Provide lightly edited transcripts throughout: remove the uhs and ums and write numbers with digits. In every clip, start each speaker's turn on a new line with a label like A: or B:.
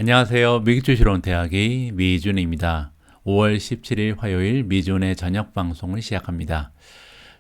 A: 안녕하세요. 미국 주식론 대학의 미준입니다. 5월 17일 화요일 미준의 저녁 방송을 시작합니다.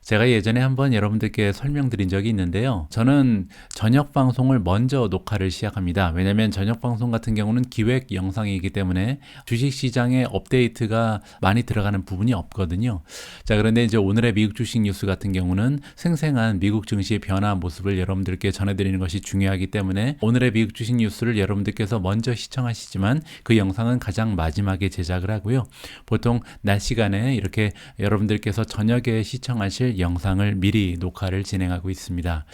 A: 제가 예전에 한번 여러분들께 설명드린 적이 있는데요. 저는 저녁 방송을 먼저 녹화를 시작합니다. 왜냐하면 저녁 방송 같은 경우는 기획 영상이기 때문에 주식시장에 업데이트가 많이 들어가는 부분이 없거든요. 자, 그런데 이제 오늘의 미국 주식 뉴스 같은 경우는 생생한 미국 증시의 변화 모습을 여러분들께 전해드리는 것이 중요하기 때문에 오늘의 미국 주식 뉴스를 여러분들께서 먼저 시청하시지만 그 영상은 가장 마지막에 제작을 하고요. 보통 낮 시간에 이렇게 여러분들께서 저녁에 시청하실 영상을 미리 녹화를 진행하고 있습니다.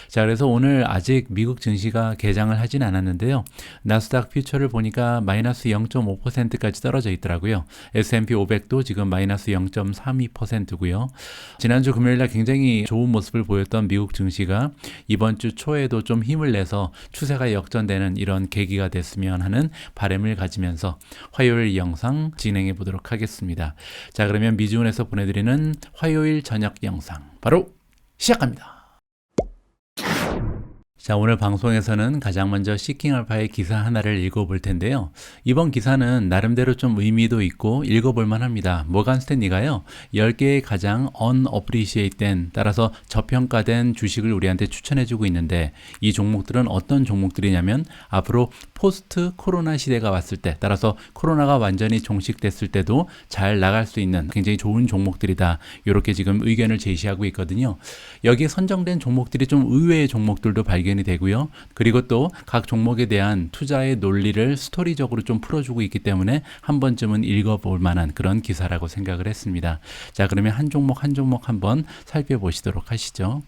A: 자, 그래서 오늘 아직 미국 증시가 개장을 하진 않았는데요. 나스닥 퓨처를 보니까 마이너스 0.5%까지 떨어져 있더라고요. S&P 500도 지금 마이너스 0.32%고요. 지난주 금요일날 굉장히 좋은 모습을 보였던 미국 증시가 이번 주 초에도 좀 힘을 내서 추세가 역전되는 이런 계기가 됐으면 하는 바람을 가지면서 화요일 영상 진행해 보도록 하겠습니다. 자, 그러면 미주은에서 보내드리는 화요일 저녁 영상 바로 시작합니다. 자, 오늘 방송에서는 가장 먼저 시킹알파의 기사 하나를 읽어볼 텐데요. 이번 기사는 나름대로 좀 의미도 있고 읽어볼만 합니다. 모간 스탠리가요, 10개의 가장 unappreciated, 따라서 저평가된 주식을 우리한테 추천해주고 있는데 이 종목들은 어떤 종목들이냐면 앞으로 포스트 코로나 시대가 왔을 때, 따라서 코로나가 완전히 종식됐을 때도 잘 나갈 수 있는 굉장히 좋은 종목들이다. 이렇게 지금 의견을 제시하고 있거든요. 여기에 선정된 종목들이 좀 의외의 종목들도 발견이 되고요. 그리고 또 각 종목에 대한 투자의 논리를 스토리적으로 좀 풀어주고 있기 때문에 한 번쯤은 읽어볼 만한 그런 기사라고 생각을 했습니다. 자, 그러면 한 종목 한 종목 한번 살펴보시도록 하시죠.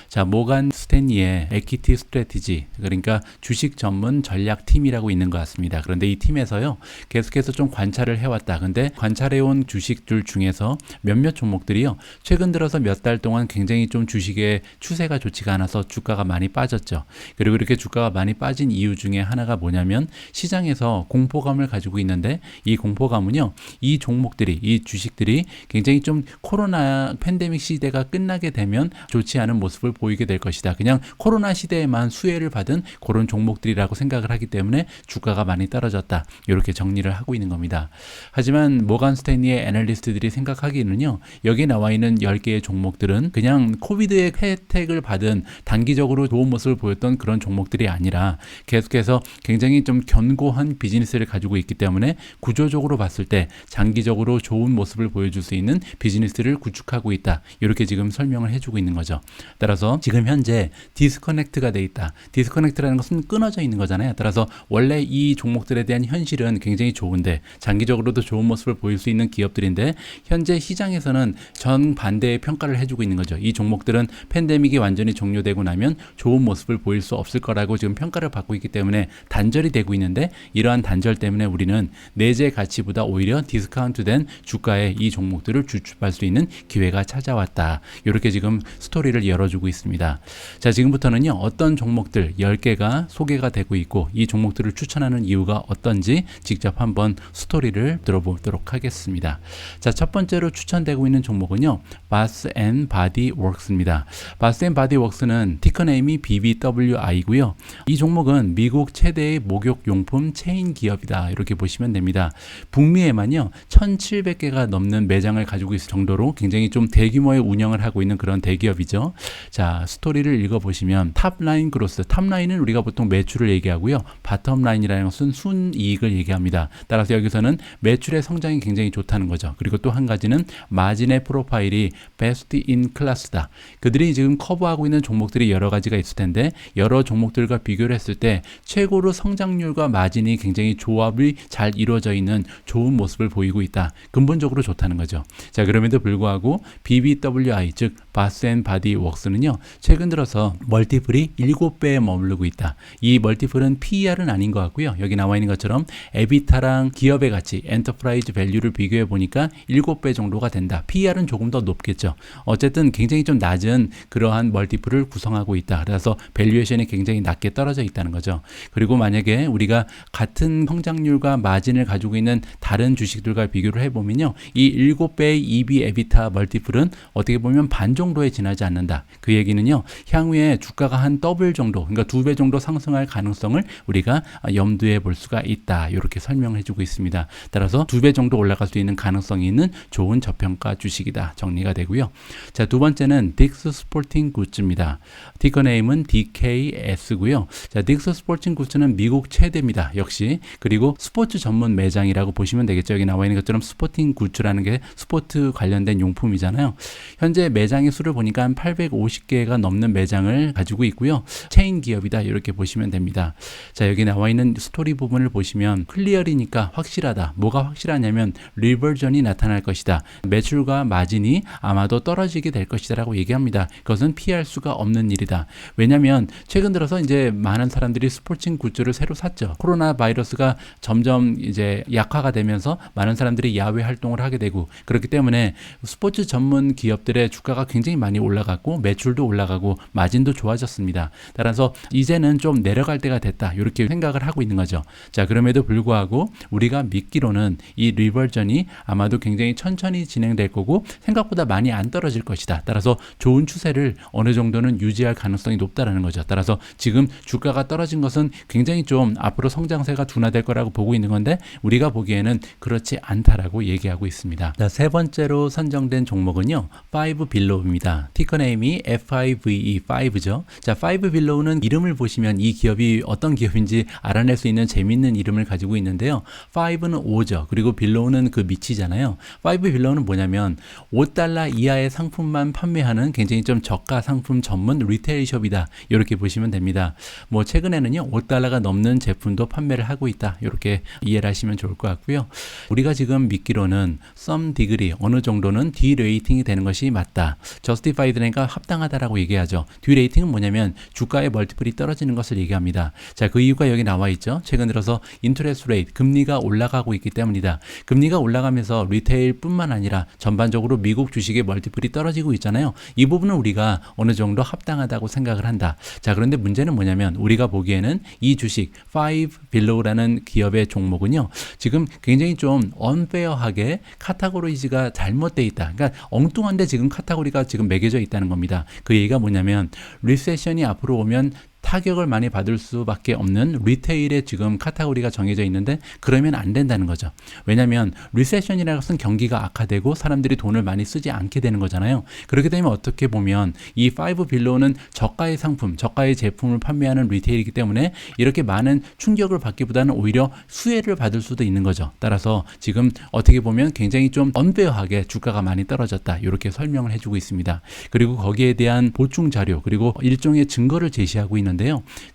A: 자, 모간 스탠리의 에퀴티 스트래티지, 그러니까 주식 전문 전략팀이라고 있는 것 같습니다. 그런데 이 팀에서요, 계속해서 좀 관찰을 해왔다. 근데 관찰해온 주식들 중에서 몇몇 종목들이요, 최근 들어서 몇 달 동안 굉장히 좀 주식의 추세가 좋지가 않아서 주가가 많이 빠졌죠. 그리고 이렇게 주가가 많이 빠진 이유 중에 하나가 뭐냐면 시장에서 공포감을 가지고 있는데 이 공포감은요, 이 종목들이, 이 주식들이 굉장히 좀 코로나 팬데믹 시대가 끝나게 되면 좋지 않은 모습을 보이게 될 것이다. 그냥 코로나 시대에만 수혜를 받은 그런 종목들이라고 생각을 하기 때문에 주가가 많이 떨어졌다. 이렇게 정리를 하고 있는 겁니다. 하지만 모간 스탠리의 애널리스트들이 생각하기에는요, 여기 나와 있는 10개의 종목들은 그냥 코비드의 혜택을 받은 단기적으로 좋은 모습을 보였던 그런 종목들이 아니라 계속해서 굉장히 좀 견고한 비즈니스를 가지고 있기 때문에 구조적으로 봤을 때 장기적으로 좋은 모습을 보여줄 수 있는 비즈니스를 구축하고 있다. 이렇게 지금 설명을 해주고 있는 거죠. 따라서 지금 현재 디스커넥트가 돼 있다. 디스커넥트라는 것은 끊어져 있는 거잖아요. 따라서 원래 이 종목들에 대한 현실은 굉장히 좋은데 장기적으로도 좋은 모습을 보일 수 있는 기업들인데 현재 시장에서는 정반대의 평가를 해주고 있는 거죠. 이 종목들은 팬데믹이 완전히 종료되고 나면 좋은 모습을 보일 수 없을 거라고 지금 평가를 받고 있기 때문에 단절이 되고 있는데, 이러한 단절 때문에 우리는 내재 가치보다 오히려 디스카운트된 주가에 이 종목들을 주축할 수 있는 기회가 찾아왔다. 이렇게 지금 스토리를 열어주고 있습니다. 자, 지금부터는요, 어떤 종목들 10개가 소개가 되고 있고 이 종목들을 추천하는 이유가 어떤지 직접 한번 스토리를 들어보도록 하겠습니다. 자, 첫 번째로 추천되고 있는 종목은요, 바스 앤 바디 웍스입니다. 바스 앤 바디 웍스는 티커네임이 BBWI고요. 이 종목은 미국 최대의 목욕용품 체인 기업이다. 이렇게 보시면 됩니다. 북미에만요 1,700개가 넘는 매장을 가지고 있을 정도로 굉장히 좀 대규모의 운영을 하고 있는 그런 대기업이죠. 자, 스토리를 읽어보시면 탑라인 그로스, 탑라인은 우리가 보통 매출을 얘기하고요. 바텀라인이라는 것은 순이익을 얘기합니다. 따라서 여기서는 매출의 성장이 굉장히 좋다는 거죠. 그리고 또 한 가지는 마진의 프로파일이 베스트 인 클래스다. 그들이 지금 커버하고 있는 종목들이 여러 가지가 있을 텐데 여러 종목들과 비교를 했을 때 최고로 성장률과 마진이 굉장히 조합이 잘 이루어져 있는 좋은 모습을 보이고 있다. 근본적으로 좋다는 거죠. 자, 그럼에도 불구하고 BBWI, 즉 바스 앤 바디 웍스는요, 최근 들어서 멀티플이 7배에 머무르고 있다. 이 멀티플은 PER은 아닌 것 같고요. 여기 나와 있는 것처럼 에비타랑 기업의 가치, 엔터프라이즈 밸류를 비교해 보니까 7배 정도가 된다. PER은 조금 더 높겠죠. 어쨌든 굉장히 좀 낮은 그러한 멀티플을 구성하고 있다. 그래서 밸류에이션이 굉장히 낮게 떨어져 있다는 거죠. 그리고 만약에 우리가 같은 성장률과 마진을 가지고 있는 다른 주식들과 비교를 해보면요, 이 7배의 EV 에비타 멀티플은 어떻게 보면 반 정도에 지나지 않는다. 그 얘기는요, 향후에 주가가 한 더블 정도, 그러니까 2배 정도 상승할 가능성을 우리가 염두에 볼 수가 있다. 이렇게 설명을 해주고 있습니다. 따라서 2배 정도 올라갈 수 있는 가능성이 있는 좋은 저평가 주식이다. 정리가 되고요. 자, 두 번째는 딕스 스포팅 굿즈입니다. 티커 네임은 DKS고요. 자, 딕스 스포팅 굿즈는 미국 최대입니다. 역시. 그리고 스포츠 전문 매장이라고 보시면 되겠죠. 여기 나와 있는 것처럼 스포팅 굿즈라는 게 스포츠 관련된 용품이잖아요. 현재 매장의 수를 보니까 한 850개가 넘는 매장을 가지고 있고요. 체인 기업이다. 이렇게 보시면 됩니다. 자, 여기 나와 있는 스토리 부분을 보시면 클리어리니까 확실하다. 뭐가 확실하냐면 리버전이 나타날 것이다. 매출과 마진이 아마도 떨어지게 될 것이다 라고 얘기합니다. 그것은 피할 수가 없는 일이다. 왜냐하면 최근 들어서 이제 많은 사람들이 스포츠 굿즈를 새로 샀죠. 코로나 바이러스가 점점 이제 약화가 되면서 많은 사람들이 야외 활동을 하게 되고, 그렇기 때문에 스포츠 전문 기업들의 주가가 굉장히 많이 올라갔고 매출도 올라가고 마진도 좋아졌습니다. 따라서 이제는 좀 내려갈 때가 됐다. 이렇게 생각을 하고 있는 거죠. 자, 그럼에도 불구하고 우리가 믿기로는 이 리버전이 아마도 굉장히 천천히 진행될 거고 생각보다 많이 안 떨어질 것이다. 따라서 좋은 추세를 어느 정도는 유지할 가능성이 높다라는 거죠. 따라서 지금 주가가 떨어진 것은 굉장히 좀 앞으로 성장세가 둔화될 거라고 보고 있는 건데 우리가 보기에는 그렇지 않다라고 얘기하고 있습니다. 자, 세 번째로 선정된 종목은요, 5빌로우입니다. 티커 네임이 FIVE, 5죠. 자, 5빌로우는 이름을 보시면 이 기업이 어떤 기업인지 알아낼 수 있는 재밌는 이름을 가지고 있는데요. 5는 5죠. 그리고 빌로우는 그 밑이잖아요. 5빌로우는 뭐냐면 $5 이하의 상품만 판매하는 굉장히 좀 저가 상품 전문 리테일 숍이다. 이렇게 보시면 됩니다. 뭐 최근에는요, $5가 넘는 제품도 판매를 하고 있다. 이렇게 이해를 하시면 좋을 것 같고요. 우리가 지금 믿기로는 some degree, 어느 정도는 D-레이팅이 되는 것이 맞다. justified니까 합당하다라고 얘기하죠. D-레이팅은 뭐냐면 주가의 멀티플이 떨어지는 것을 얘기합니다. 자, 그 이유가 여기 나와 있죠. 최근 들어서 인터레스트 레이트, 금리가 올라가고 있기 때문이다. 금리가 올라가면서 리테일 뿐만 아니라 전반적으로 미국 주식의 멀티플이 떨어지고 있잖아요. 이 부분은 우리가 어느 정도 합당하다고 생각을 한다. 자, 그런데 문제는 뭐냐면 우리가 보기에는 이 주식 5빌로우라는 기업의 종목은요, 지금 굉장히 좀 언페어하게 카테고리즈가 잘못되어 있다. 그러니까 엉뚱한데 지금 카테고리가 지금 매겨져 있다는 겁니다. 그 얘기가 뭐냐면 리세션이 앞으로 오면 타격을 많이 받을 수밖에 없는 리테일의 지금 카테고리가 정해져 있는데 그러면 안 된다는 거죠. 왜냐하면 리세션이라는 것은 경기가 악화되고 사람들이 돈을 많이 쓰지 않게 되는 거잖아요. 그렇게 되면 어떻게 보면 이 5빌로우는 저가의 상품, 저가의 제품을 판매하는 리테일이기 때문에 이렇게 많은 충격을 받기보다는 오히려 수혜를 받을 수도 있는 거죠. 따라서 지금 어떻게 보면 굉장히 좀 언페어하게 주가가 많이 떨어졌다. 이렇게 설명을 해주고 있습니다. 그리고 거기에 대한 보충 자료 그리고 일종의 증거를 제시하고 있는데요.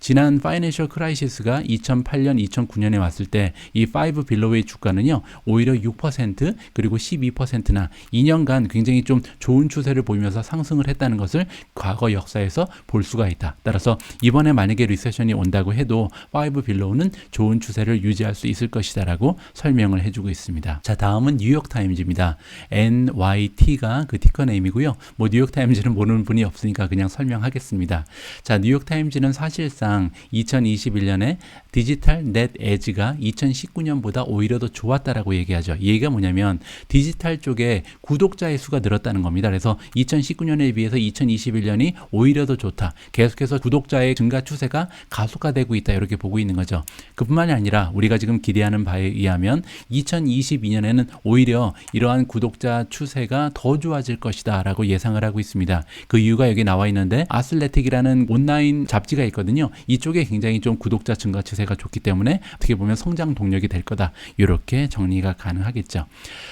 A: 지난 파이낸셜 크라이시스가 2008년, 2009년에 왔을 때 이 5빌로우의 주가는요, 오히려 6% 그리고 12%나 2년간 굉장히 좀 좋은 추세를 보이면서 상승을 했다는 것을 과거 역사에서 볼 수가 있다. 따라서 이번에 만약에 리세션이 온다고 해도 5빌로우는 좋은 추세를 유지할 수 있을 것이다 라고 설명을 해주고 있습니다. 자, 다음은 뉴욕타임즈입니다. NYT가 그 티커 네임이고요. 뭐 뉴욕타임즈는 모르는 분이 없으니까 그냥 설명하겠습니다. 자, 뉴욕타임즈는 사실상 2021년에 디지털 넷 에즈가 2019년보다 오히려 더 좋았다라고 얘기하죠. 이 얘기가 뭐냐면 디지털 쪽에 구독자의 수가 늘었다는 겁니다. 그래서 2019년에 비해서 2021년이 오히려 더 좋다. 계속해서 구독자의 증가 추세가 가속화되고 있다. 이렇게 보고 있는 거죠. 그뿐만이 아니라 우리가 지금 기대하는 바에 의하면 2022년에는 오히려 이러한 구독자 추세가 더 좋아질 것이다 라고 예상을 하고 있습니다. 그 이유가 여기 나와 있는데 아슬레틱이라는 온라인 잡지가 있거든요. 이쪽에 굉장히 좀 구독자 증가 추세가 좋기 때문에 어떻게 보면 성장 동력이 될 거다. 이렇게 정리가 가능하겠죠.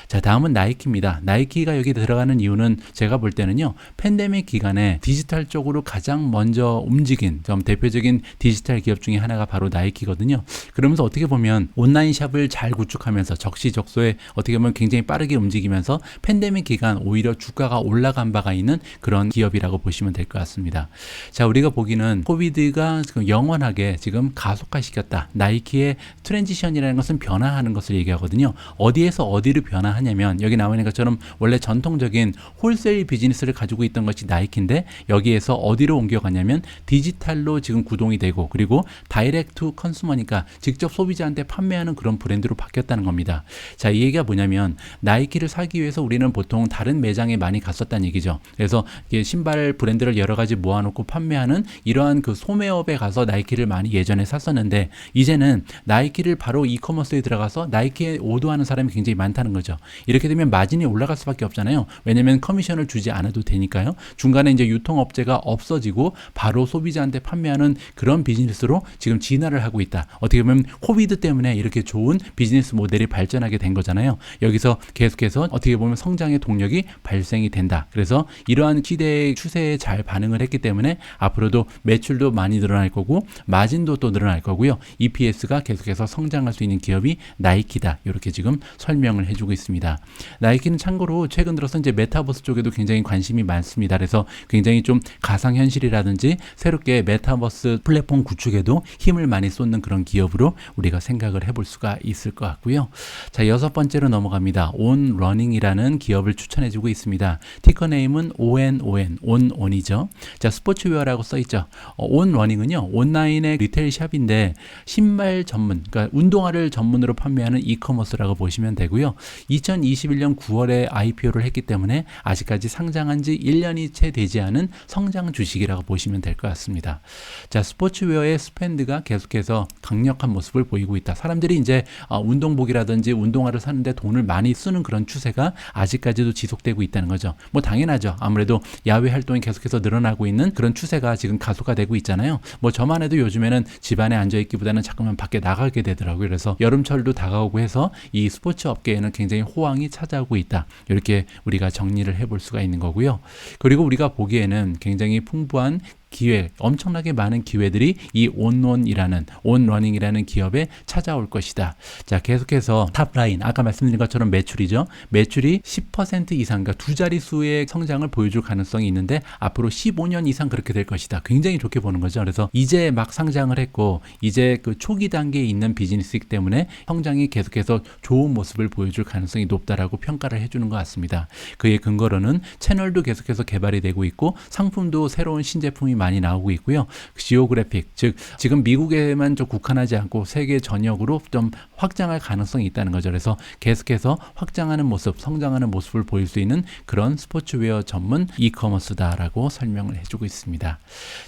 A: 자, 다음은 나이키입니다. 나이키가 여기 들어가는 이유는 제가 볼 때는요, 팬데믹 기간에 디지털 쪽으로 가장 먼저 움직인 좀 대표적인 디지털 기업 중에 하나가 바로 나이키거든요. 그러면서 어떻게 보면 온라인 샵을 잘 구축하면서 적시적소에 어떻게 보면 굉장히 빠르게 움직이면서 팬데믹 기간 오히려 주가가 올라간 바가 있는 그런 기업이라고 보시면 될 것 같습니다. 자, 우리가 보기는 코비드 트렌드가 지금 영원하게 지금 가속화시켰다. 나이키의 트랜지션이라는 것은 변화하는 것을 얘기하거든요. 어디에서 어디로 변화하냐면 여기 나와 있는 것처럼 원래 전통적인 홀세일 비즈니스를 가지고 있던 것이 나이키인데 여기에서 어디로 옮겨가냐면 디지털로 지금 구동이 되고 그리고 다이렉트 컨슈머니까 직접 소비자한테 판매하는 그런 브랜드로 바뀌었다는 겁니다. 자, 이 얘기가 뭐냐면 나이키를 사기 위해서 우리는 보통 다른 매장에 많이 갔었다는 얘기죠. 그래서 신발 브랜드를 여러 가지 모아놓고 판매하는 이러한 그 소매업에 가서 나이키를 많이 예전에 샀었는데 이제는 나이키를 바로 이커머스에 들어가서 나이키에 오더하는 사람이 굉장히 많다는 거죠. 이렇게 되면 마진이 올라갈 수밖에 없잖아요. 왜냐면 커미션을 주지 않아도 되니까요. 중간에 이제 유통업체가 없어지고 바로 소비자한테 판매하는 그런 비즈니스로 지금 진화를 하고 있다. 어떻게 보면 코비드 때문에 이렇게 좋은 비즈니스 모델이 발전하게 된 거잖아요. 여기서 계속해서 어떻게 보면 성장의 동력이 발생이 된다. 그래서 이러한 시대의 추세에 잘 반응을 했기 때문에 앞으로도 매출도 많이 늘어날 거고 마진도 또 늘어날 거고요. EPS가 계속해서 성장할 수 있는 기업이 나이키다. 이렇게 지금 설명을 해주고 있습니다. 나이키는 참고로 최근 들어서 이제 메타버스 쪽에도 굉장히 관심이 많습니다. 그래서 굉장히 좀 가상현실이라든지 새롭게 메타버스 플랫폼 구축에도 힘을 많이 쏟는 그런 기업으로 우리가 생각을 해볼 수가 있을 것 같고요. 자, 여섯 번째로 넘어갑니다. 온러닝이라는 기업을 추천해주고 있습니다. 티커 네임은 ON이죠. 자, 스포츠웨어라고 써있죠. 온러닝은요, 온라인의 리테일 샵인데 신발 전문, 그러니까 운동화를 전문으로 판매하는 이커머스라고 보시면 되고요. 2021년 9월에 IPO를 했기 때문에 아직까지 상장한 지 1년이 채 되지 않은 성장 주식이라고 보시면 될 것 같습니다. 자, 스포츠웨어의 스pen드가 계속해서 강력한 모습을 보이고 있다. 사람들이 이제 운동복이라든지 운동화를 사는데 돈을 많이 쓰는 그런 추세가 아직까지도 지속되고 있다는 거죠. 뭐 당연하죠. 아무래도 야외 활동이 계속해서 늘어나고 있는 그런 추세가 지금 가속화되고 있잖아요. 뭐 저만 해도 요즘에는 집안에 앉아있기보다는 자꾸만 밖에 나가게 되더라고요. 그래서 여름철도 다가오고 해서 이 스포츠 업계에는 굉장히 호황이 찾아오고 있다. 이렇게 우리가 정리를 해볼 수가 있는 거고요. 그리고 우리가 보기에는 굉장히 풍부한 기회, 엄청나게 많은 기회들이 이 온러닝이라는 기업에 찾아올 것이다. 자, 계속해서 탑라인, 아까 말씀드린 것처럼 매출이죠. 매출이 10% 이상, 그러니까 두 자릿수의 성장을 보여줄 가능성이 있는데 앞으로 15년 이상 그렇게 될 것이다. 굉장히 좋게 보는 거죠. 그래서 이제 막 상장을 했고 이제 그 초기 단계에 있는 비즈니스이기 때문에 성장이 계속해서 좋은 모습을 보여줄 가능성이 높다라고 평가를 해주는 것 같습니다. 그의 근거로는 채널도 계속해서 개발이 되고 있고 상품도 새로운 신제품이 많이 나오고 있고요. 지오그래픽, 즉 지금 미국에만 좀 국한하지 않고 세계 전역으로 좀 확장할 가능성이 있다는 거죠. 그래서 계속해서 확장하는 모습, 성장하는 모습을 보일 수 있는 그런 스포츠웨어 전문 이커머스다라고 설명을 해주고 있습니다.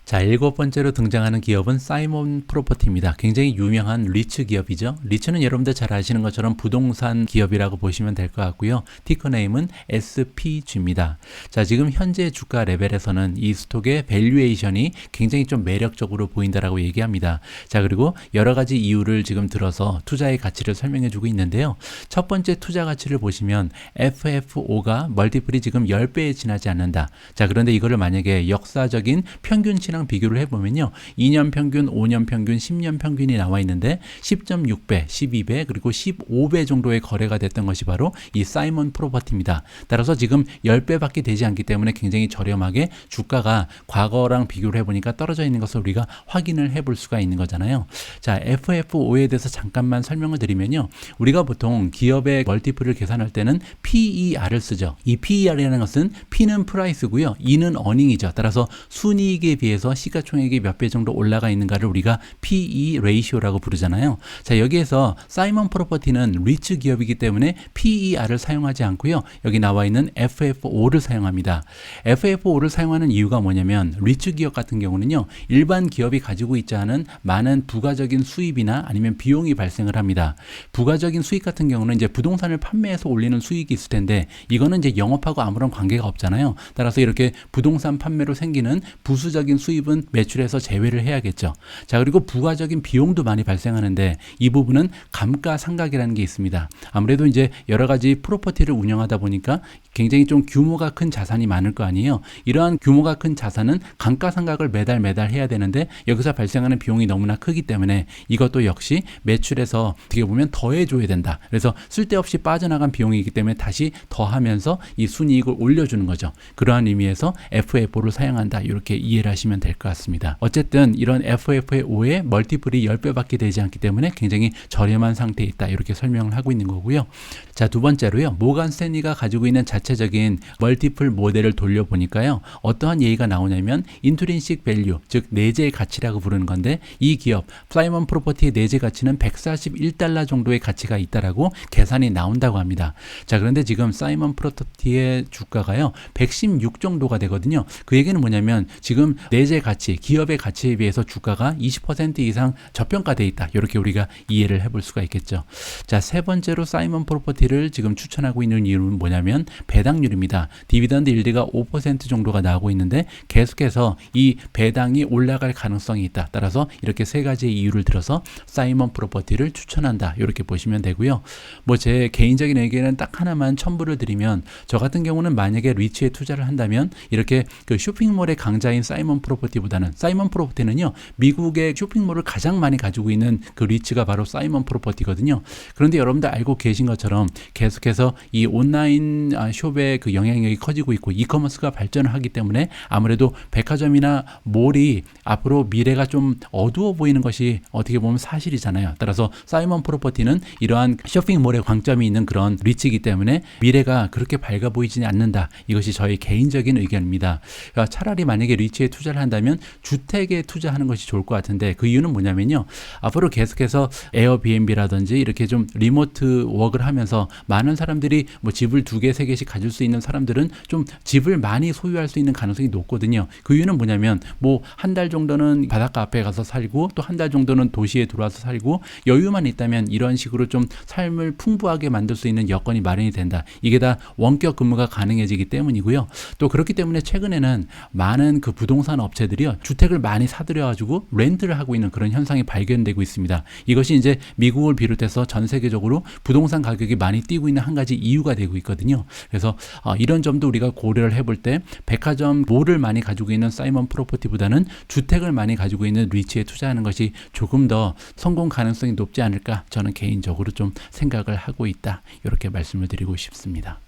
A: 자, 일곱 번째로 등장하는 기업은 사이먼 프로퍼티입니다. 굉장히 유명한 리츠 기업이죠. 리츠는 여러분들 잘 아시는 것처럼 부동산 기업이라고 보시면 될 것 같고요. 티커 네임은 SPG입니다. 자, 지금 현재 주가 레벨에서는 이 스톡의 밸류에이션이 굉장히 좀 매력적으로 보인다라고 얘기합니다. 자, 그리고 여러 가지 이유를 지금 들어서 투자의 가치를 설명해 주고 있는데요. 첫 번째 투자 가치를 보시면 FFO가 멀티플이 지금 10배에 지나지 않는다. 자, 그런데 이거를 만약에 역사적인 평균치랑 비교를 해보면요. 2년 평균, 5년 평균, 10년 평균이 나와 있는데 10.6배, 12배, 그리고 15배 정도의 거래가 됐던 것이 바로 이 사이먼 프로퍼티입니다. 따라서 지금 10배밖에 되지 않기 때문에 굉장히 저렴하게 주가가 과거랑 비교를 해보니까 떨어져 있는 것을 우리가 확인을 해볼 수가 있는 거잖아요. 자, FFO에 대해서 잠깐만 설명을 드리면요. 우리가 보통 기업의 멀티플을 계산할 때는 PER을 쓰죠. 이 PER이라는 것은 P는 프라이스고요. E는 어닝이죠. 따라서 순이익에 비해서 시가총액이 몇 배 정도 올라가 있는가를 우리가 PE 레이시오라고 부르잖아요. 자, 여기에서 사이먼 프로퍼티는 리츠 기업이기 때문에 PER을 사용하지 않고요. 여기 나와 있는 FFO를 사용합니다. FFO를 사용하는 이유가 뭐냐면 리츠 기업 같은 경우는요. 일반 기업이 가지고 있지 않은 많은 부가적인 수입이나 아니면 비용이 발생을 합니다. 부가적인 수익 같은 경우는 이제 부동산을 판매해서 올리는 수익이 있을 텐데 이거는 이제 영업하고 아무런 관계가 없잖아요. 따라서 이렇게 부동산 판매로 생기는 부수적인 수입은 매출에서 제외를 해야겠죠. 자, 그리고 부가적인 비용도 많이 발생하는데 이 부분은 감가상각이라는 게 있습니다. 아무래도 이제 여러 가지 프로퍼티를 운영하다 보니까 굉장히 좀 규모가 큰 자산이 많을 거 아니에요. 이러한 규모가 큰 자산은 감가 시가상각을 매달 해야 되는데 여기서 발생하는 비용이 너무나 크기 때문에 이것도 역시 매출에서 어떻게 보면 더해줘야 된다. 그래서 쓸데없이 빠져나간 비용이기 때문에 다시 더하면서 이 순이익을 올려주는 거죠. 그러한 의미에서 FFO를 사용한다. 이렇게 이해를 하시면 될 것 같습니다. 어쨌든 이런 FFO의 멀티플이 10배밖에 되지 않기 때문에 굉장히 저렴한 상태에 있다. 이렇게 설명을 하고 있는 거고요. 자, 두 번째로요. 모간 스탠리가 가지고 있는 자체적인 멀티플 모델을 돌려보니까요. 어떠한 예의가 나오냐면 인트린식 밸류, 즉 내재 가치라고 부르는 건데 이 기업 플라이먼 프로퍼티의 내재 가치는 141달러 정도의 가치가 있다라고 계산이 나온다고 합니다. 자, 그런데 지금 사이먼 프로퍼티의 주가가요. 116 정도가 되거든요. 그 얘기는 뭐냐면 지금 내재 가치, 기업의 가치에 비해서 주가가 20% 이상 저평가되어 있다. 이렇게 우리가 이해를 해볼 수가 있겠죠. 자, 세 번째로 사이먼 프로퍼티를 지금 추천하고 있는 이유는 뭐냐면 배당률입니다. 디비던드 일드가 5% 정도가 나오고 있는데 계속해서 이 배당이 올라갈 가능성이 있다. 따라서 이렇게 세 가지의 이유를 들어서 사이먼 프로퍼티를 추천한다. 이렇게 보시면 되고요. 뭐 제 개인적인 의견은 딱 하나만 첨부를 드리면 저 같은 경우는 만약에 리츠에 투자를 한다면 이렇게 그 쇼핑몰의 강자인 사이먼 프로퍼티보다는 사이먼 프로퍼티는요. 미국의 쇼핑몰을 가장 많이 가지고 있는 그 리츠가 바로 사이먼 프로퍼티거든요. 그런데 여러분들 알고 계신 것처럼 계속해서 이 온라인 숍의 그 영향력이 커지고 있고 이커머스가 발전을 하기 때문에 아무래도 백화점이나 몰이 앞으로 미래가 좀 어두워 보이는 것이 어떻게 보면 사실이잖아요. 따라서 사이먼 프로퍼티는 이러한 쇼핑몰의 강점이 있는 그런 리츠이기 때문에 미래가 그렇게 밝아 보이지 않는다. 이것이 저의 개인적인 의견입니다. 그러니까 차라리 만약에 리츠에 투자를 한다면 주택에 투자하는 것이 좋을 것 같은데 그 이유는 뭐냐면요. 앞으로 계속해서 에어비앤비라든지 이렇게 좀 리모트 워크를 하면서 많은 사람들이 뭐 집을 2개, 3개씩 가질 수 있는 사람들은 좀 집을 많이 소유할 수 있는 가능성이 높거든요. 그 이유는 뭐냐면 뭐 한 달 정도는 바닷가 앞에 가서 살고 또 한 달 정도는 도시에 들어와서 살고 여유만 있다면 이런 식으로 좀 삶을 풍부하게 만들 수 있는 여건이 마련이 된다. 이게 다 원격 근무가 가능해지기 때문이고요. 또 그렇기 때문에 최근에는 많은 그 부동산 업체들이요. 주택을 많이 사들여가지고 렌트를 하고 있는 그런 현상이 발견되고 있습니다. 이것이 이제 미국을 비롯해서 전 세계적으로 부동산 가격이 많이 뛰고 있는 한 가지 이유가 되고 있거든요. 그래서 이런 점도 우리가 고려를 해볼 때 백화점 몰을 많이 가지고 있는 사이먼 프로퍼티보다는 주택을 많이 가지고 있는 리츠에 투자하는 것이 조금 더 성공 가능성이 높지 않을까 저는 개인적으로 좀 생각을 하고 있다. 이렇게 말씀을 드리고 싶습니다.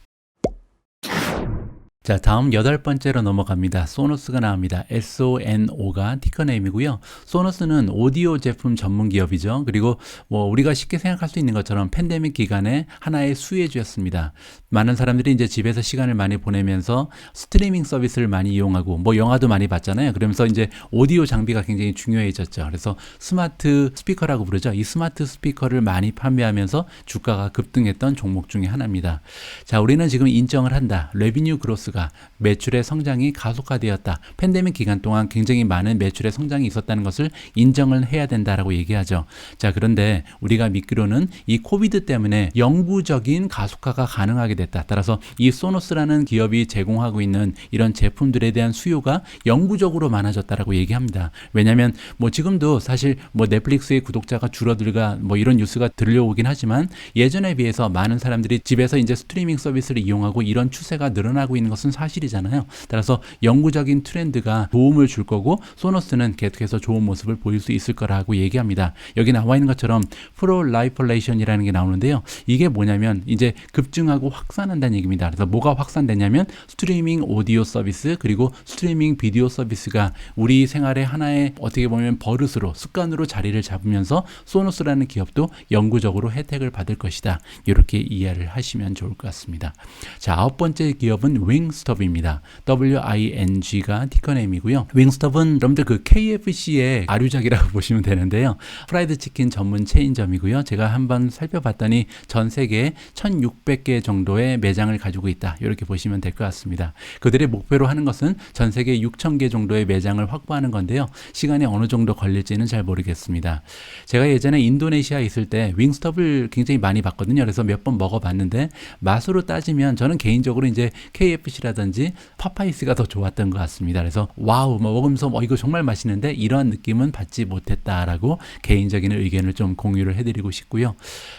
A: 자, 다음 8번째로 넘어갑니다. 소노스가 나옵니다. SONO가 티커네임이고요. 소노스는 오디오 제품 전문 기업이죠. 그리고 뭐 우리가 쉽게 생각할 수 있는 것처럼 팬데믹 기간에 하나의 수혜주였습니다. 많은 사람들이 이제 집에서 시간을 많이 보내면서 스트리밍 서비스를 많이 이용하고 뭐 영화도 많이 봤잖아요. 그러면서 이제 오디오 장비가 굉장히 중요해졌죠. 그래서 스마트 스피커라고 부르죠. 이 스마트 스피커를 많이 판매하면서 주가가 급등했던 종목 중에 하나입니다. 자, 우리는 지금 인정을 한다. 레비뉴 그로스 매출의 성장이 가속화되었다. 팬데믹 기간 동안 굉장히 많은 매출의 성장이 있었다는 것을 인정을 해야 된다라고 얘기하죠. 자, 그런데 우리가 믿기로는 이 코비드 때문에 영구적인 가속화가 가능하게 됐다. 따라서 이 소노스라는 기업이 제공하고 있는 이런 제품들에 대한 수요가 영구적으로 많아졌다라고 얘기합니다. 왜냐하면 뭐 지금도 사실 뭐 넷플릭스의 구독자가 줄어들가 뭐 이런 뉴스가 들려오긴 하지만 예전에 비해서 많은 사람들이 집에서 이제 스트리밍 서비스를 이용하고 이런 추세가 늘어나고 있는 것은 사실이잖아요. 따라서 영구적인 트렌드가 도움을 줄 거고 소노스는 계속해서 좋은 모습을 보일 수 있을 거라고 얘기합니다. 여기 나와 있는 것처럼 프롤라이퍼레이션이라는 게 나오는데요. 이게 뭐냐면 이제 급증하고 확산한다는 얘기입니다. 그래서 뭐가 확산되냐면 스트리밍 오디오 서비스 그리고 스트리밍 비디오 서비스가 우리 생활의 하나의 어떻게 보면 버릇으로 습관으로 자리를 잡으면서 소노스라는 기업도 영구적으로 혜택을 받을 것이다. 이렇게 이해를 하시면 좋을 것 같습니다. 자, 9번째 기업은 윙스톱입니다. WING가 티커네임이고요. 윙스톱은 여러분들 그 KFC의 아류작이라고 보시면 되는데요. 프라이드 치킨 전문 체인점이고요. 제가 한번 살펴봤더니 전 세계에 1600개 정도의 매장을 가지고 있다. 이렇게 보시면 될 것 같습니다. 그들의 목표로 하는 것은 전 세계 6000개 정도의 매장을 확보하는 건데요. 시간이 어느 정도 걸릴지는 잘 모르겠습니다. 제가 예전에 인도네시아에 있을 때 윙스톱을 굉장히 많이 봤거든요. 그래서 몇 번 먹어봤는데 맛으로 따지면 저는 개인적으로 이제 KFC를 푸드맛이라든지 파파이스가 더 좋았던 것 같습니다. 그래서 와우 먹으면서 이거 정말 맛있는데 이러한 느낌은 받지 못했다라고 개인적인 의견을 좀 공유를 해드리고 싶고요.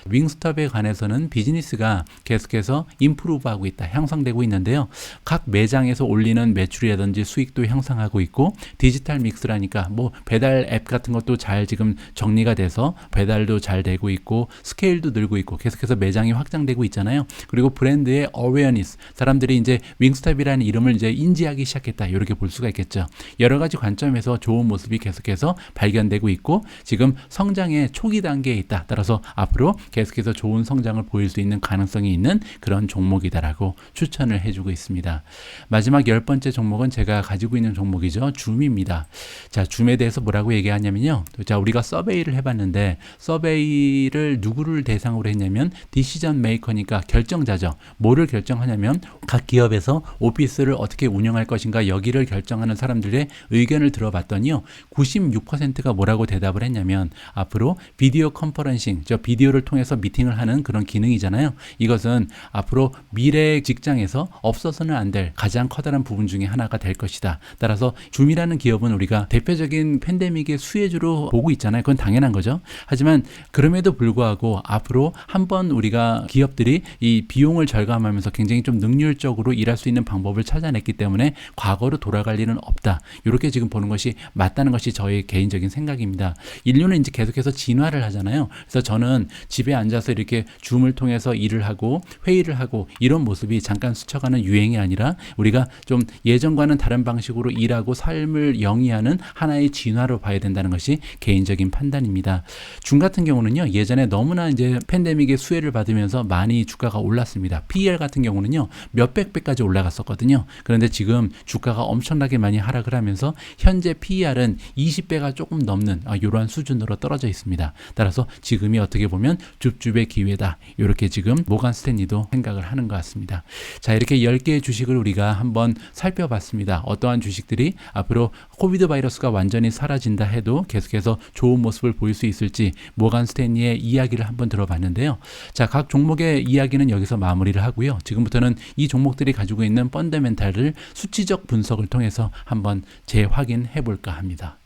A: 윙스톱에 관해서는 비즈니스가 계속해서 임프루브하고 있다, 향상되고 있는데요. 각 매장에서 올리는 매출이라든지 수익도 향상하고 있고 디지털 믹스라니까 뭐 배달 앱 같은 것도 잘 지금 정리가 돼서 배달도 잘 되고 있고 스케일도 늘고 있고 계속해서 매장이 확장되고 있잖아요. 그리고 브랜드의 어웨어니스, 사람들이 이제 윙스톱이라는 이름을 이제 인지하기 시작했다, 이렇게 볼 수가 있겠죠. 여러 가지 관점에서 좋은 모습이 계속해서 발견되고 있고 지금 성장의 초기 단계에 있다. 따라서 앞으로 계속해서 좋은 성장을 보일 수 있는 가능성이 있는 그런 종목이다라고 추천을 해주고 있습니다. 마지막 10번째 종목은 제가 가지고 있는 종목이죠. 줌입니다. 자, 줌에 대해서 뭐라고 얘기하냐면요. 자, 우리가 서베이를 해봤는데 서베이를 누구를 대상으로 했냐면 디시전 메이커니까 결정자죠. 뭐를 결정하냐면 각 기업에서 오피스를 어떻게 운영할 것인가 여기를 결정하는 사람들의 의견을 들어봤더니요. 96%가 뭐라고 대답을 했냐면 앞으로 비디오 컨퍼런싱, 저 비디오를 통해서 미팅을 하는 그런 기능이잖아요. 이것은 앞으로 미래 직장에서 없어서는 안 될 가장 커다란 부분 중에 하나가 될 것이다. 따라서 줌이라는 기업은 우리가 대표적인 팬데믹의 수혜주로 보고 있잖아요. 그건 당연한 거죠. 하지만 그럼에도 불구하고 앞으로 한번 우리가 기업들이 이 비용을 절감하면서 굉장히 좀 능률적으로 일할 수 있는 방법을 찾아냈기 때문에 과거로 돌아갈 일은 없다. 이렇게 지금 보는 것이 맞다는 것이 저의 개인적인 생각입니다. 인류는 이제 계속해서 진화를 하잖아요. 그래서 저는 집에 앉아서 이렇게 줌을 통해서 일을 하고 회의를 하고 이런 모습이 잠깐 스쳐가는 유행이 아니라 우리가 좀 예전과는 다른 방식으로 일하고 삶을 영위하는 하나의 진화로 봐야 된다는 것이 개인적인 판단입니다. 줌 같은 경우는요, 예전에 너무나 이제 팬데믹의 수혜를 받으면서 많이 주가가 올랐습니다. PER 같은 경우는요, 몇백 배까지 올라갔었거든요. 그런데 지금 주가가 엄청나게 많이 하락을 하면서 현재 PER은 20배가 조금 넘는 이러한 수준으로 떨어져 있습니다. 따라서 지금이 어떻게 보면 줍줍의 기회다. 이렇게 지금 모간 스탠리도 생각을 하는 것 같습니다. 자, 이렇게 10개의 주식을 우리가 한번 살펴봤습니다. 어떠한 주식들이 앞으로 코비드 바이러스가 완전히 사라진다 해도 계속해서 좋은 모습을 보일 수 있을지 모간 스탠리의 이야기를 한번 들어봤는데요. 자, 각 종목의 이야기는 여기서 마무리를 하고요. 지금부터는 이 종목들이 가지고 있는 펀더멘탈을 수치적 분석을 통해서 한번 재확인해 볼까 합니다.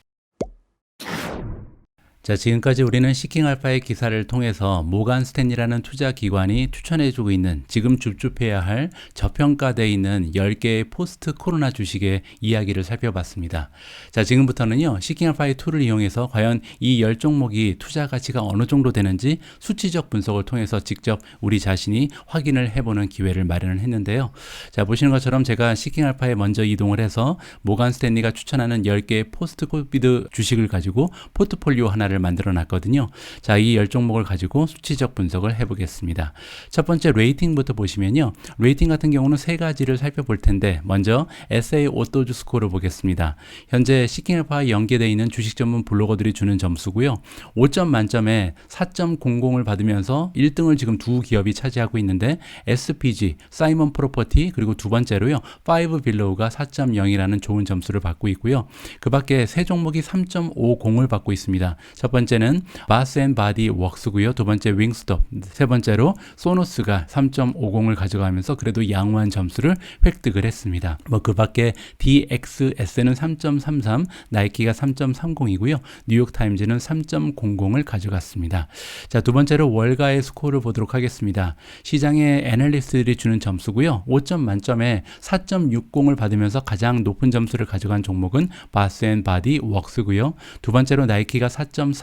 A: 자, 지금까지 우리는 시킹알파의 기사를 통해서 모간 스탠리라는 투자 기관이 추천해주고 있는 지금 줍줍해야 할 저평가되어 있는 10개의 포스트 코로나 주식의 이야기를 살펴봤습니다. 자, 지금부터는요, 시킹알파의 툴을 이용해서 과연 이 10종목이 투자 가치가 어느 정도 되는지 수치적 분석을 통해서 직접 우리 자신이 확인을 해보는 기회를 마련을 했는데요. 자, 보시는 것처럼 제가 시킹알파에 먼저 이동을 해서 모간 스탠리가 추천하는 10개의 포스트 코비드 주식을 가지고 포트폴리오 하나를 만들어 놨거든요. 자, 이 10종목을 가지고 수치적 분석을 해보겠습니다. 첫 번째 레이팅부터 보시면요. 레이팅 같은 경우는 세 가지를 살펴볼 텐데 먼저 SA 오토즈 스코어를 보겠습니다. 현재 시킹알파와 연계되어 있는 주식 전문 블로거들이 주는 점수고요. 5점 만점에 4.00을 받으면서 1등을 지금 두 기업이 차지하고 있는데 SPG, 사이먼 프로퍼티 그리고 두 번째로요. 5빌로우가 4.0이라는 좋은 점수를 받고 있고요. 그 밖에 세 종목이 3.50을 받고 있습니다. 첫 번째는 바스 앤 바디 웍스고요. 두 번째 윙스톱, 세 번째로 소노스가 3.50을 가져가면서 그래도 양호한 점수를 획득을 했습니다. 그 밖에 DXS는 3.33, 나이키가 3.30이고요. 뉴욕타임즈는 3.00을 가져갔습니다. 자, 두 번째로 월가의 스코어를 보도록 하겠습니다. 시장의 애널리스트들이 주는 점수고요. 5점 만점에 4.60을 받으면서 가장 높은 점수를 가져간 종목은 바스 앤 바디 웍스고요. 두 번째로 나이키가 4.41,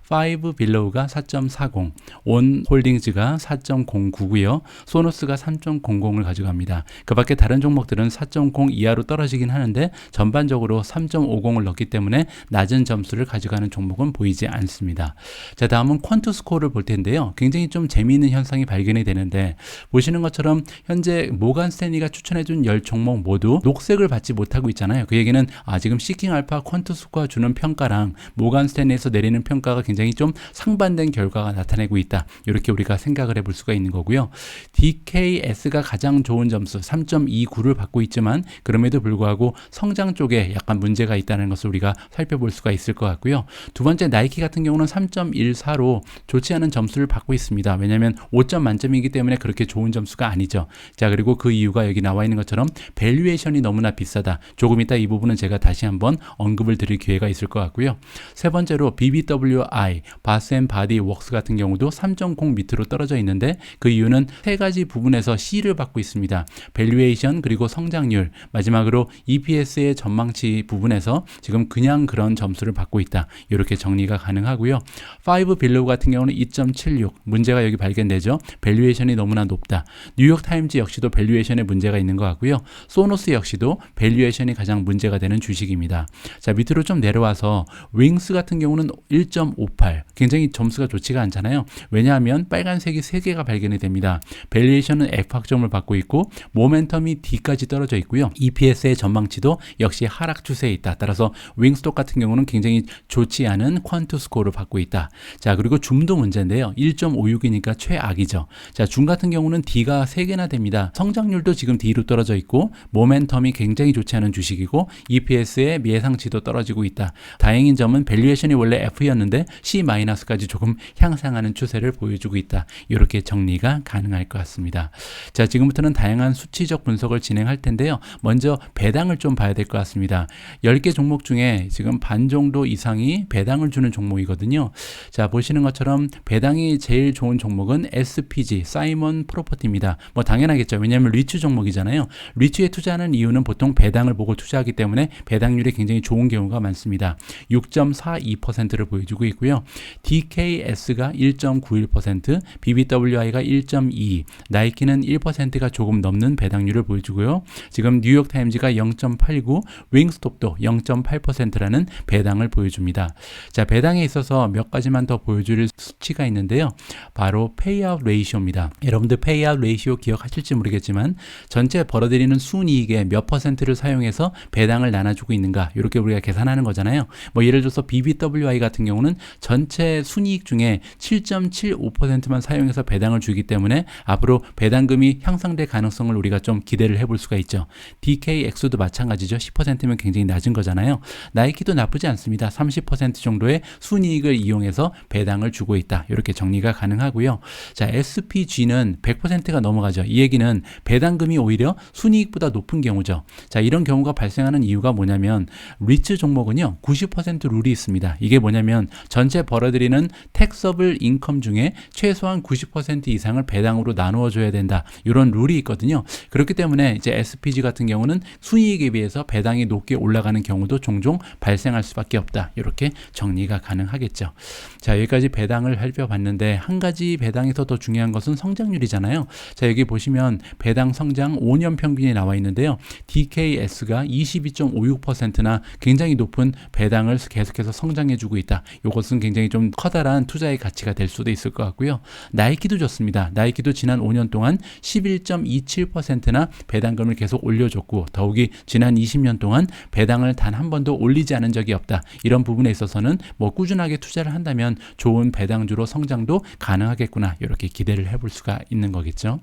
A: 5빌로우가 4.40, 온 홀딩즈가 4.09고요. 소노스가 3.00을 가져갑니다. 그 밖에 다른 종목들은 4.0 이하로 떨어지긴 하는데 전반적으로 3.50을 넣기 때문에 낮은 점수를 가져가는 종목은 보이지 않습니다. 자, 다음은 퀀트 스코어를 볼 텐데요. 굉장히 좀 재미있는 현상이 발견이 되는데 보시는 것처럼 현재 모간 스탠리가 추천해준 10종목 모두 녹색을 받지 못하고 있잖아요. 그 얘기는 지금 시킹알파 퀀트 스코어가 주는 평가랑 모간 스탠리에서 내린 내리는 평가가 굉장히 좀 상반된 결과가 나타내고 있다. 이렇게 우리가 생각을 해볼 수가 있는 거고요. DKS가 가장 좋은 점수 3.29를 받고 있지만 그럼에도 불구하고 성장 쪽에 약간 문제가 있다는 것을 우리가 살펴볼 수가 있을 것 같고요. 두 번째 나이키 같은 경우는 3.14로 좋지 않은 점수를 받고 있습니다. 왜냐하면 5점 만점이기 때문에 그렇게 좋은 점수가 아니죠. 자, 그리고 그 이유가 여기 나와 있는 것처럼 밸류에이션이 너무나 비싸다. 조금 이따 이 부분은 제가 다시 한번 언급을 드릴 기회가 있을 것 같고요. 세 번째로 BBWI, 바스 앤 바디 웍스 같은 경우도 3.0 밑으로 떨어져 있는데 그 이유는 세 가지 부분에서 C를 받고 있습니다. 밸류에이션 그리고 성장률, 마지막으로 EPS의 전망치 부분에서 지금 그냥 그런 점수를 받고 있다. 이렇게 정리가 가능하고요. 5빌로우 같은 경우는 2.76, 문제가 여기 발견되죠. 밸류에이션이 너무나 높다. 뉴욕타임즈 역시도 밸류에이션에 문제가 있는 것 같고요. 소노스 역시도 밸류에이션이 가장 문제가 되는 주식입니다. 자, 밑으로 좀 내려와서 윙스 같은 경우는 1.58, 굉장히 점수가 좋지가 않잖아요. 왜냐하면 빨간색이 3개가 발견이 됩니다. 밸류에이션은 F 학점을 받고 있고 모멘텀이 D까지 떨어져 있고요. EPS의 전망치도 역시 하락 추세에 있다. 따라서 윙스톡 같은 경우는 굉장히 좋지 않은 퀀트 스코어를 받고 있다. 자, 그리고 줌도 문제인데요. 1.56이니까 최악이죠. 자, 줌 같은 경우는 D가 3개나 됩니다. 성장률도 지금 D로 떨어져 있고 모멘텀이 굉장히 좋지 않은 주식이고 EPS의 예상치도 떨어지고 있다. 다행인 점은 밸류에이션이 원래 F였는데 C-까지 조금 향상하는 추세를 보여주고 있다. 이렇게 정리가 가능할 것 같습니다. 자, 지금부터는 다양한 수치적 분석을 진행할 텐데요. 먼저 배당을 좀 봐야 될 것 같습니다. 10개 종목 중에 지금 반 정도 이상이 배당을 주는 종목이거든요. 자, 보시는 것처럼 배당이 제일 좋은 종목은 SPG, 사이먼 프로퍼티입니다. 뭐 당연하겠죠. 왜냐하면 리츠 종목이잖아요. 리츠에 투자하는 이유는 보통 배당을 보고 투자하기 때문에 배당률이 굉장히 좋은 경우가 많습니다. 6.42%를 보여주고 있고요. DKS가 1.91%, BBWI가 1.2, 나이키는 1%가 조금 넘는 배당률을 보여주고요. 지금 뉴욕타임즈가 0.89, 윙스톱도 0.8%라는 배당을 보여줍니다. 자, 배당에 있어서 몇 가지만 더 보여줄 수치가 있는데요. 바로 페이아웃 레이시오입니다. 여러분들 페이아웃 레이시오 기억하실지 모르겠지만 전체 벌어들이는 순이익의 몇 퍼센트를 사용해서 배당을 나눠주고 있는가, 이렇게 우리가 계산하는 거잖아요. 뭐 예를 들어서 BBWI 같은 경우는 전체 순이익 중에 7.75%만 사용해서 배당을 주기 때문에 앞으로 배당금이 향상될 가능성을 우리가 좀 기대를 해볼 수가 있죠. DKX도 마찬가지죠. 10%면 굉장히 낮은 거잖아요. 나이키도 나쁘지 않습니다. 30% 정도의 순이익을 이용해서 배당을 주고 있다. 이렇게 정리가 가능하고요. 자, SPG는 100%가 넘어가죠. 이 얘기는 배당금이 오히려 순이익보다 높은 경우죠. 자, 이런 경우가 발생하는 이유가 뭐냐면 리츠 종목은요 90% 룰이 있습니다. 이게 뭐냐면 전체 벌어들이는 택서블 인컴 중에 최소한 90% 이상을 배당으로 나누어 줘야 된다. 이런 룰이 있거든요. 그렇기 때문에 이제 SPG 같은 경우는 순이익에 비해서 배당이 높게 올라가는 경우도 종종 발생할 수밖에 없다. 이렇게 정리가 가능하겠죠. 자, 여기까지 배당을 살펴봤는데 한 가지 배당에서 더 중요한 것은 성장률이잖아요. 자, 여기 보시면 배당 성장 5년 평균이 나와 있는데요. DKS가 22.56%나 굉장히 높은 배당을 계속해서 성장해주고 있다. 이것은 굉장히 좀 커다란 투자의 가치가 될 수도 있을 것 같고요. 나이키도 좋습니다. 나이키도 지난 5년 동안 11.27%나 배당금을 계속 올려줬고 더욱이 지난 20년 동안 배당을 단 한 번도 올리지 않은 적이 없다. 이런 부분에 있어서는 뭐 꾸준하게 투자를 한다면 좋은 배당주로 성장도 가능하겠구나. 이렇게 기대를 해볼 수가 있는 거겠죠.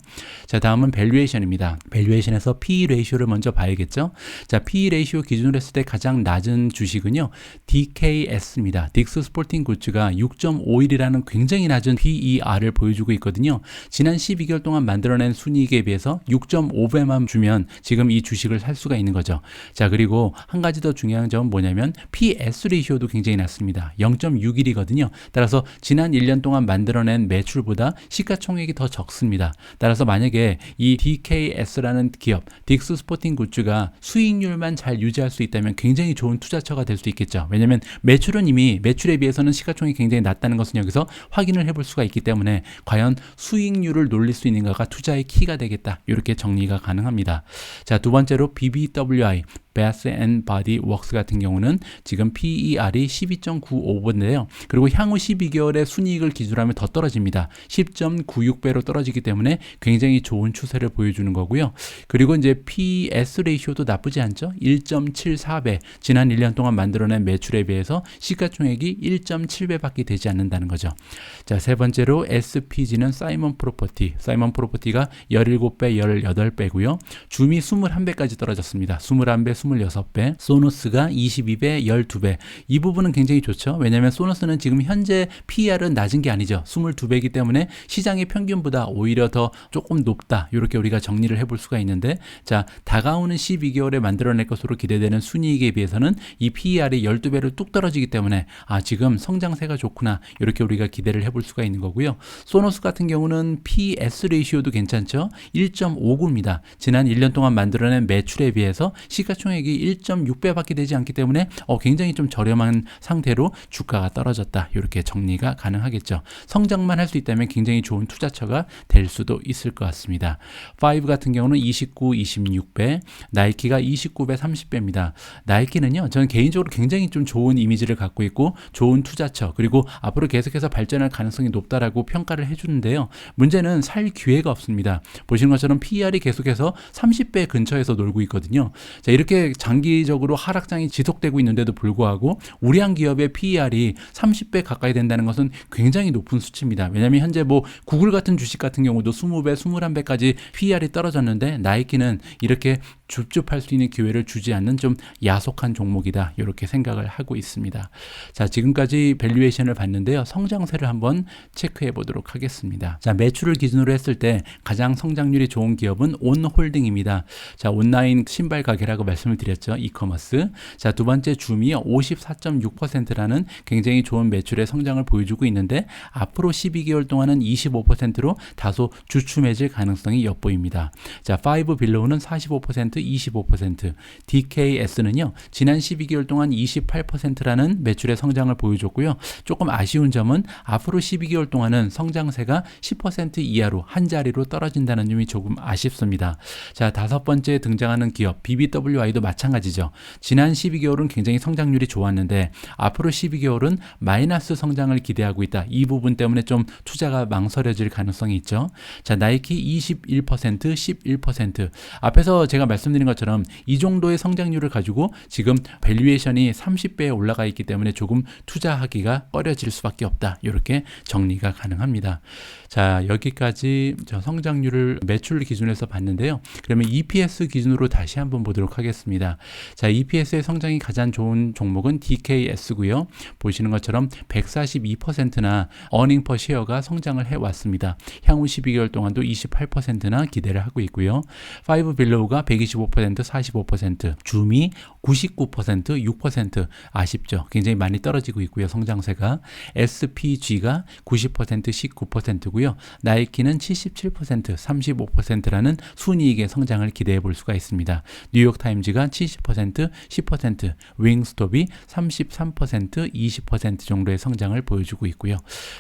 A: 자, 다음은 밸류에이션입니다. 밸류에이션에서 PE 레이쇼를 먼저 봐야겠죠. 자, PE 레이쇼 기준으로 했을 때 가장 낮은 주식은요. DKS입니다. 딕스 스포팅 굿즈가 6.51이라는 굉장히 낮은 PER을 보여주고 있거든요. 지난 12개월 동안 만들어낸 순이익에 비해서 6.5배만 주면 지금 이 주식을 살 수가 있는 거죠. 자, 그리고 한 가지 더 중요한 점은 뭐냐면 PS 레이쇼도 굉장히 낮습니다. 0.61이거든요. 따라서 지난 1년 동안 만들어낸 매출보다 시가총액이 더 적습니다. 따라서 만약에 이 DKS라는 기업, 딕스 스포팅 굿즈가 수익률만 잘 유지할 수 있다면 굉장히 좋은 투자처가 될 수 있겠죠. 왜냐하면 매출은 이미 매출에 비해서는 시가총액이 굉장히 낮다는 것은 여기서 확인을 해볼 수가 있기 때문에 과연 수익률을 놀릴 수 있는가가 투자의 키가 되겠다. 이렇게 정리가 가능합니다. 자, 두 번째로 BBWI, Bath and Body Works 같은 경우는 지금 PER이 12.95배인데요. 그리고 향후 12개월의 순이익을 기준으로 하면 더 떨어집니다. 10.96배로 떨어지기 때문에 굉장히 좋은 추세를 보여주는 거고요. 그리고 이제 PS 레이쇼도 나쁘지 않죠. 1.74배. 지난 1년 동안 만들어낸 매출에 비해서 시가총액이 1.7배밖에 되지 않는다는 거죠. 자, 세 번째로 SPG는 사이먼 프로퍼티. 사이먼 프로퍼티가 17배, 18배고요. 줌이 21배까지 떨어졌습니다. 21배, 26배. 소노스가 22배, 12배. 이 부분은 굉장히 좋죠. 왜냐하면 소노스는 지금 현재 PER은 낮은 게 아니죠. 22배이기 때문에 시장의 평균보다 오히려 더 조금 높다. 이렇게 우리가 정리를 해볼 수가 있는데, 자, 다가오는 12개월에 만들어낼 것으로 기대되는 순이익에 비해서는 이 PER이 12배로 뚝 떨어지기 때문에 지금 성장세가 좋구나. 이렇게 우리가 기대를 해볼 수가 있는 거고요. 소노스 같은 경우는 PS 레이시오도 괜찮죠. 1.59입니다. 지난 1년 동안 만들어낸 매출에 비해서 시가총액이 1.6배밖에 되지 않기 때문에 굉장히 좀 저렴한 상태로 주가가 떨어졌다. 이렇게 정리가 가능하겠죠. 성장만 할 수 있다면 굉장히 좋은 투자처가 될 수도 있을 것 같습니다. 5 같은 경우는 29, 26배, 나이키가 29배, 30배입니다. 나이키는요, 저는 개인적으로 굉장히 좀 좋은 이미지를 갖고 있고 좋은 투자처, 그리고 앞으로 계속해서 발전할 가능성이 높다라고 평가를 해주는데요. 문제는 살 기회가 없습니다. 보시는 것처럼 PER이 계속해서 30배 근처에서 놀고 있거든요. 자, 이렇게 장기적으로 하락장이 지속되고 있는데도 불구하고 우리한 기업의 PER이 30배 가까이 된다는 것은 굉장히 높은 수치입니다. 왜냐하면 현재 뭐 구글 같은 주식 같은 경우도 20배, 21배까지 PER이 떨어졌는데 나이키는 이렇게 줍줍할 수 있는 기회를 주지 않는 좀 야속한 종목이다. 이렇게 생각을 하고 있습니다. 자, 지금까지 밸류에이션을 봤는데요. 성장세를 한번 체크해 보도록 하겠습니다. 자, 매출을 기준으로 했을 때 가장 성장률이 좋은 기업은 온홀딩입니다. 자, 온라인 신발 가게라고 말씀을 드렸죠. 이커머스. 자, 두 번째 줌이 54.6%라는 굉장히 좋은 매출의 성장을 보여주고 있는데 앞으로 12개월 동안은 25%로 다소 주춤해질 가능성이 엿보입니다. 자, 5 빌로우는 45%, 25%. DKS는요. 지난 12개월 동안 28%라는 매출의 성장을 보여줬고요. 조금 아쉬운 점은 앞으로 12개월 동안은 성장세가 10% 이하로 한 자리로 떨어진다는 점이 조금 아쉽습니다. 자, 다섯 번째 등장하는 기업 BBWI도 마찬가지죠. 지난 12개월은 굉장히 성장률이 좋았는데 앞으로 12개월은 마이너스 성장을 기대하고 있다. 이 부분 때문에 좀 투자가 망설여질 가능성이 있죠. 자, 나이키 21%, 11%. 앞에서 제가 말씀드린 것처럼 이 정도의 성장률을 가지고 지금 밸류에이션이 30배에 올라가 있기 때문에 조금 투자하기가 꺼려질 수밖에 없다. 이렇게 정리가 가능합니다. 자, 여기까지 저 성장률을 매출 기준으로 해서 봤는데요. 그러면 EPS 기준으로 다시 한번 보도록 하겠습니다. 자, EPS의 성장이 가장 좋은 종목은 DKS고요. 보시는 것처럼 142%나 어닝 퍼 쉐어가 성장을 해왔습니다. 향후 12개월 동안도 28%나 기대를 하고 있고요. 5 빌로우가 125%, 45%, 줌이 99%, 6%. 아쉽죠. 굉장히 많이 떨어지고 있고요. 성장세가. SPG가 90%, 19%고요. 나이키는 77%, 35%라는 순이익의 성장을 기대해 볼 수가 있습니다. 뉴욕타임즈가 70%, 10%, 윙스톱이 33%, 20% 정도의 성장을 보여주고 있고요.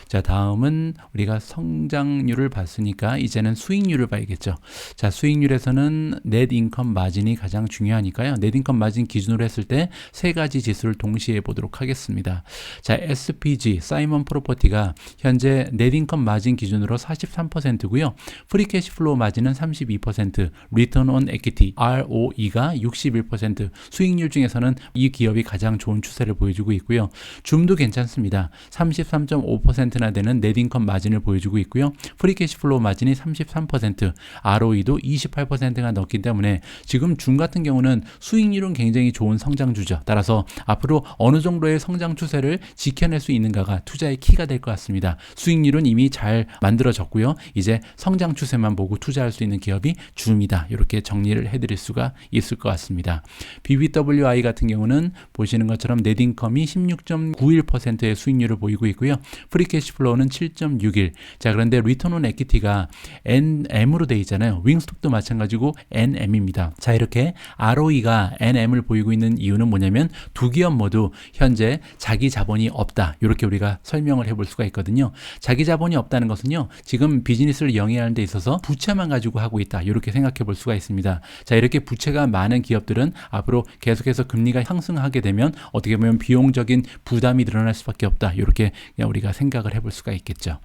A: 자, 다음은 우리가 성장률을 봤으니까 이제는 수익률을 봐야겠죠. 자, 수익률에서는 넷 인컴 마진이 가장 중요하니까요. 넷 인컴 마진 기준으로 했을 때 세 가지 지수를 동시에 보도록 하겠습니다. 자, SPG, 사이먼 프로퍼티가 현재 넷 인컴 마진 기준으로 43%고요. 프리 캐시 플로우 마진은 32%, 리턴 온 에퀴티, ROE가 61%, 수익률 중에서는 이 기업이 가장 좋은 추세를 보여주고 있고요. 줌도 괜찮습니다. 33.5%나 되는 넷 인컴 마진을 보여주고 있고요. 프리 캐시 플로우 마진이 33%, ROE도 28%가 넘기 때문에 지금 줌 같은 경우는 수익률은 굉장히 좋은 성장주죠. 따라서 앞으로 어느 정도의 성장 추세를 지켜낼 수 있는가가 투자의 키가 될 것 같습니다. 수익률은 이미 잘 만들어졌고요. 이제 성장 추세만 보고 투자할 수 있는 기업이 줌이다. 이렇게 정리를 해드릴 수가 있을 것 같습니다. BBWI 같은 경우는 보시는 것처럼 넷인컴이 16.91%의 수익률을 보이고 있고요. 프리 캐시 플로우는 7.61. 자, 그런데 리턴 온 에퀴티가 NM으로 되어 있잖아요. 윙스톱도 마찬가지고 NM입니다. 자, 이렇게 ROE가 NM을 보이고 있는 이유는 뭐냐면 두 기업 모두 현재 자기 자본이 없다. 이렇게 우리가 설명을 해볼 수가 있거든요. 자기 자본이 없다는 것은요. 지금 비즈니스를 영위하는 데 있어서 부채만 가지고 하고 있다. 이렇게 생각해 볼 수가 있습니다. 자, 이렇게 부채가 많은 기업 기업들은 앞으로 계속해서 금리가 상승하게 되면 어떻게 보면 비용적인 부담이 늘어날 수밖에 없다. 이렇게 그냥 우리가 생각을 해볼 수가 있겠죠.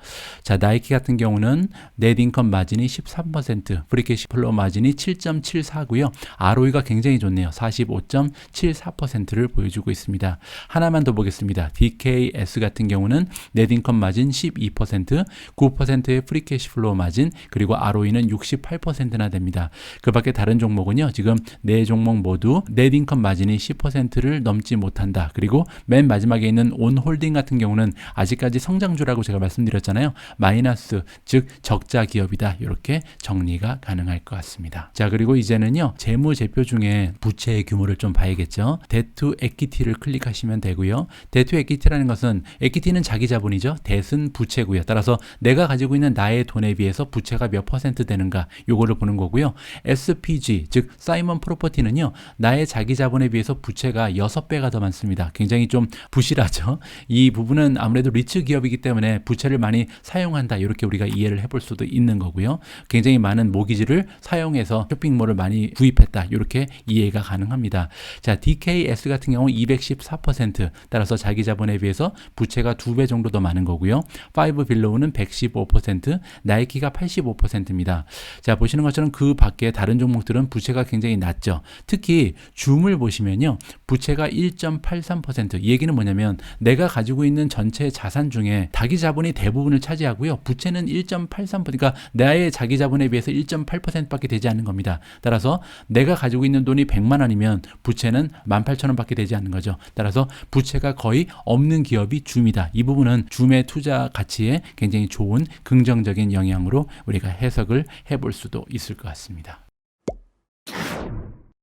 A: 자, 나이키 같은 경우는 넷 인컴 마진이 13%, 프리캐시 플로우 마진이 7.74고요. ROE가 굉장히 좋네요. 45.74%를 보여주고 있습니다. 하나만 더 보겠습니다. DKS 같은 경우는 넷 인컴 마진 12%, 9%의 프리캐시 플로우 마진, 그리고 ROE는 68%나 됩니다. 그 밖에 다른 종목은요, 지금 네 종목 모두 넷 인컴 마진이 10%를 넘지 못한다. 그리고 맨 마지막에 있는 온홀딩 같은 경우는 아직까지 성장주라고 제가 말씀드렸잖아요. 마이너스, 즉 적자 기업이다. 이렇게 정리가 가능할 것 같습니다. 자, 그리고 이제는요, 재무제표 중에 부채의 규모를 좀 봐야겠죠. 데트 에퀴티를 클릭하시면 되고요. 데트 에퀴티라는 것은 에퀴티는 자기 자본이죠. 뎃은 부채고요. 따라서 내가 가지고 있는 나의 돈에 비해서 부채가 몇 퍼센트 되는가, 요거를 보는 거고요. SPG, 즉 사이먼 프로퍼티는요, 나의 자기 자본에 비해서 부채가 6배가 더 많습니다. 굉장히 좀 부실하죠. 이 부분은 아무래도 리츠 기업이기 때문에 부채를 많이 사용한다, 이렇게 우리가 이해를 해볼 수도 있는 거고요. 굉장히 많은 모기지를 사용해서 쇼핑몰을 많이 구입했다, 이렇게 이해가 가능합니다. 자, DKS 같은 경우 214%, 따라서 자기 자본에 비해서 부채가 2배 정도 더 많은 거고요. 파이브 빌로우는 115%, 나이키가 85%입니다. 자, 보시는 것처럼 그 밖에 다른 종목들은 부채가 굉장히 낮죠. 특히 줌을 보시면요, 부채가 1.83%. 이 얘기는 뭐냐면 내가 가지고 있는 전체 자산 중에 자기 자본이 대부분을 차지하고요, 부채는 1.83%, 그러니까 나의 자기 자본에 비해서 1.8%밖에 되지 않는 겁니다. 따라서 내가 가지고 있는 돈이 100만 원이면 부채는 18,000원밖에 되지 않는 거죠. 따라서 부채가 거의 없는 기업이 줌이다. 이 부분은 줌의 투자 가치에 굉장히 좋은 긍정적인 영향으로 우리가 해석을 해볼 수도 있을 것 같습니다.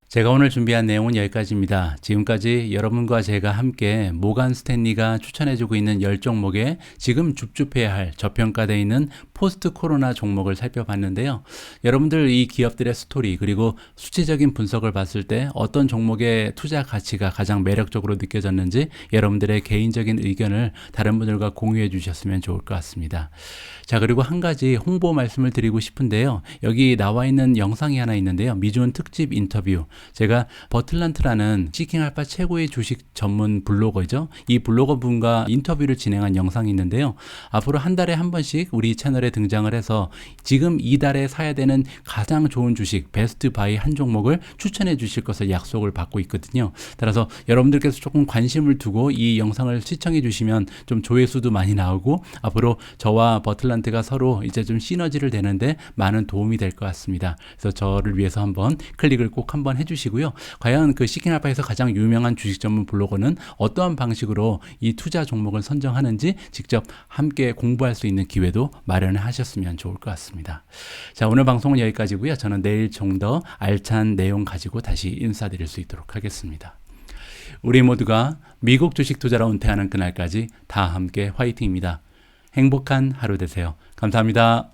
A: 제가 오늘 준비한 내용은 여기까지입니다. 지금까지 여러분과 제가 함께 모간 스탠리가 추천해주고 있는 10종목에 지금 줍줍해야 할 저평가되어 있는 포스트 코로나 종목을 살펴봤는데요. 여러분들 이 기업들의 스토리 그리고 수치적인 분석을 봤을 때 어떤 종목의 투자 가치가 가장 매력적으로 느껴졌는지 여러분들의 개인적인 의견을 다른 분들과 공유해 주셨으면 좋을 것 같습니다. 자, 그리고 한 가지 홍보 말씀을 드리고 싶은데요. 여기 나와 있는 영상이 하나 있는데요. 미주원 특집 인터뷰. 제가 버틀란트라는 시킹알파 최고의 주식 전문 블로거죠. 이 블로거 분과 인터뷰를 진행한 영상이 있는데요. 앞으로 한 달에 한 번씩 우리 채널에 등장을 해서 지금 이달에 사야 되는 가장 좋은 주식 베스트 바이 한 종목을 추천해 주실 것을 약속을 받고 있거든요. 따라서 여러분들께서 조금 관심을 두고 이 영상을 시청해 주시면 좀 조회수도 많이 나오고 앞으로 저와 버틀란트가 서로 이제 좀 시너지를 내는데 많은 도움이 될 것 같습니다. 그래서 저를 위해서 한번 클릭을 꼭 한번 해주시고요. 과연 그 시킹알파에서 가장 유명한 주식 전문 블로거는 어떠한 방식으로 이 투자 종목을 선정하는지 직접 함께 공부할 수 있는 기회도 마련을 하셨으면 좋을 것 같습니다. 자, 오늘 방송은 여기까지고요. 저는 내일 좀 더 알찬 내용 가지고 다시 인사드릴 수 있도록 하겠습니다. 우리 모두가 미국 주식 투자로 은퇴하는 그날까지 다 함께 화이팅입니다. 행복한 하루 되세요. 감사합니다.